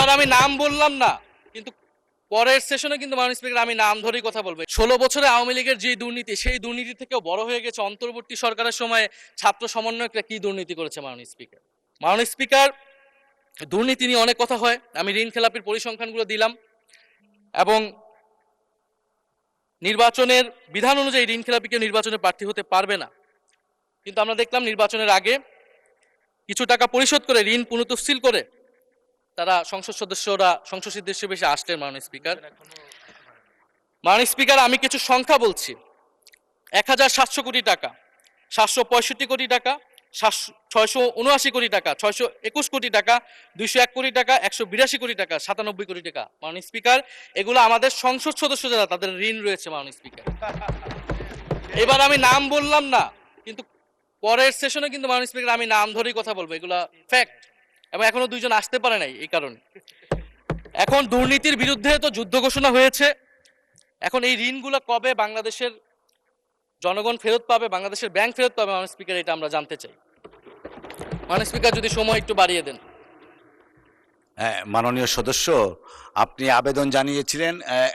এবার আমি নাম বললাম না, কিন্তু পরের সেশনে কিন্তু মাননীয় স্পিকার আমি নাম ধরেই কথা বলবো। 16 বছরে আওয়ামী লীগের যে দুর্নীতি, সেই দুর্নীতি থেকেও বড় হয়ে গেছে অন্তর্বর্তী সরকারের সময় ছাত্র সমন্বয়করা কি দুর্নীতি করেছে মাননীয় স্পিকার। মাননীয় স্পিকার, দুর্নীতি নিয়ে অনেক কথা হয়, আমি ঋণ খেলাপির পরিসংখ্যানগুলো দিলাম এবং নির্বাচনের বিধান অনুযায়ী ঋণ খেলাপিকে নির্বাচনে প্রার্থী হতে পারবে না, কিন্তু আমরা দেখলাম নির্বাচনের আগে কিছু টাকা পরিশোধ করে ঋণ পুনঃতফসিল করে তারা সংসদ সদস্যরা সংসদ সদস্য বেশি আসলেন। মাননীয় স্পিকার, আমি কিছু সংখ্যা বলছি। 1700 কোটি টাকা, 765 কোটি টাকা, 679 কোটি টাকা, 621 কোটি টাকা, 201 কোটি টাকা, 182 কোটি টাকা, 97 কোটি টাকা। মাননীয় স্পিকার, এগুলো আমাদের সংসদ সদস্য যারা তাদের ঋণ রয়েছে মাননীয় স্পিকার। এবার আমি নাম বললাম না, কিন্তু পরের সেশনে কিন্তু মাননীয় স্পিকার আমি নাম ধরেই কথা বলবো, এগুলা ফ্যাক্ট। এবং এখনো দুইজন আসতে পারে নাই এই কারণে। এখন দুর্নীতির বিরুদ্ধে তো যুদ্ধ ঘোষণা হয়েছে, এখন এই ঋণগুলো কবে বাংলাদেশের জনগণ ফেরত পাবে, বাংলাদেশের ব্যাংক ফেরত পাবে মাননীয় স্পিকার, এটা আমরা জানতে চাই। মাননীয় স্পিকার যদি সময় একটু বাড়িয়ে দেন। হ্যাঁ, মাননীয় সদস্য, আপনি আবেদন জানিয়েছিলেন,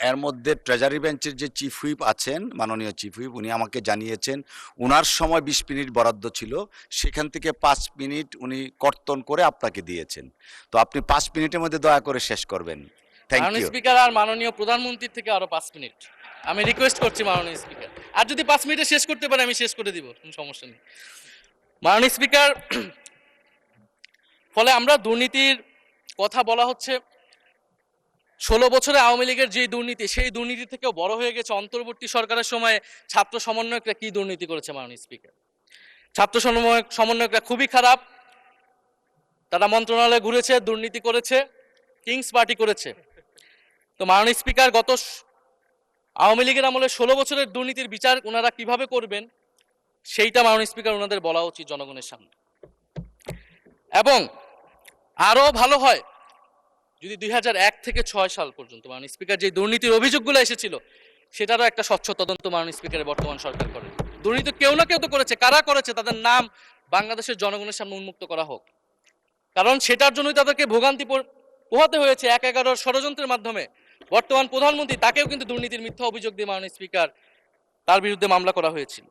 এর মধ্যে ট্রেজারি বেঞ্চের যে চিফ হুইপ আছেন, মাননীয় চিফ হুইপ, উনি আমাকে জানিয়েছেন উনার সময় 20 মিনিট বরাদ্দ ছিল, সেখান থেকে 5 মিনিট উনি কর্তন করে আপনাকে দিয়েছেন। তো আপনি 5 মিনিটের মধ্যে দয়া করে শেষ করবেন। থ্যাংক মাননীয় ইউ। স্পিকার, আর মাননীয় প্রধানমন্ত্রীর থেকে আরো 5 মিনিট আমি রিকোয়েস্ট করছি মাননীয় স্পিকার, আর যদি 5 মিনিটে শেষ করতে পারে আমি শেষ করে দিব, কোনো সমস্যা নেই। মাননীয় স্পিকার, ফলে আমরা দুর্নীতির কথা বলা হচ্ছে, 16 বছরে আওয়ামী লীগের যে দুর্নীতি, সেই দুর্নীতি থেকেও বড় হয়ে গেছে অন্তর্বর্তী সরকারের সময় ছাত্র সমন্বয়করা কি দুর্নীতি করেছে মাননীয় স্পিকার। ছাত্র সমন্বয়করা খুবই খারাপ, তারা মন্ত্রণালয়ে ঘুরেছে, দুর্নীতি করেছে, কিংস পার্টি করেছে। তো মাননীয় স্পিকার, গত আওয়ামী লীগের আমলে 16 বছরের দুর্নীতির বিচার ওনারা কিভাবে করবেন সেইটা মাননীয় স্পিকার ওনাদের বলা উচিত জনগণের সামনে। এবং আরো ভালো হয় যদি 2001 থেকে 6 সাল পর্যন্ত মাননীয় স্পিকার যে দুর্নীতির অভিযোগগুলো এসেছিল সেটারও একটা স্বচ্ছ তদন্ত মাননীয় স্পিকারের বর্তমান সরকার করে। দুর্নীতি কেউ না কেউ তো করেছে, কারা করেছে তাদের নাম বাংলাদেশের জনগণের সামনে উন্মুক্ত করা হোক, কারণ সেটার জন্যই তাদেরকে ভোগান্তি পোহাতে হয়েছে 1/11 ষড়যন্ত্রের মাধ্যমে। বর্তমান প্রধানমন্ত্রী, তাকেও কিন্তু দুর্নীতির মিথ্যা অভিযোগ দিয়ে মাননীয় স্পিকার তার বিরুদ্ধে মামলা করা হয়েছিল।